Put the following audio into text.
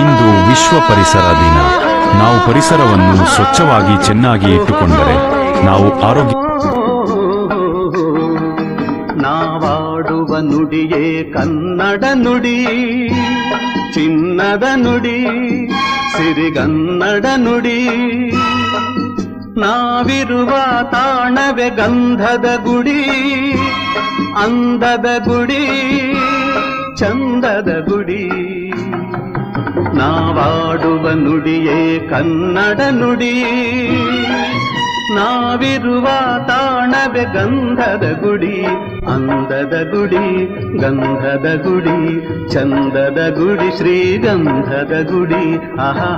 ಇಂದು ವಿಶ್ವ ಪರಿಸರ ದಿನ. ನಾವು ಪರಿಸರವನ್ನು ಸ್ವಚ್ಛವಾಗಿ ಚೆನ್ನಾಗಿ ಇಟ್ಟುಕೊಂಡರೆ ನಾವು ಆರೋಗ್ಯ. ನಾವಾಡುವ ನುಡಿಯೇ ಕನ್ನಡ ನುಡಿ, ಚಿನ್ನದ ನುಡಿ, ಸಿರಿಗನ್ನಡ ನುಡಿ. ನಾವಿರುವ ತಾಣವೇ ಗಂಧದ ಗುಡಿ, ಅಂದದ ಗುಡಿ, ಚಂದದ ಗುಡಿ. ನಾವಾಡುವ ನುಡಿಯೇ ಕನ್ನಡ ನುಡಿ, ನಾವಿರುವ ತಾಣವೇ ಗಂಧದ ಗುಡಿ, ಅಂದದ ಗುಡಿ, ಗಂಧದ ಗುಡಿ, ಚಂದದ ಗುಡಿ, ಶ್ರೀಗಂಧದ ಗುಡಿ. ಆಹಾ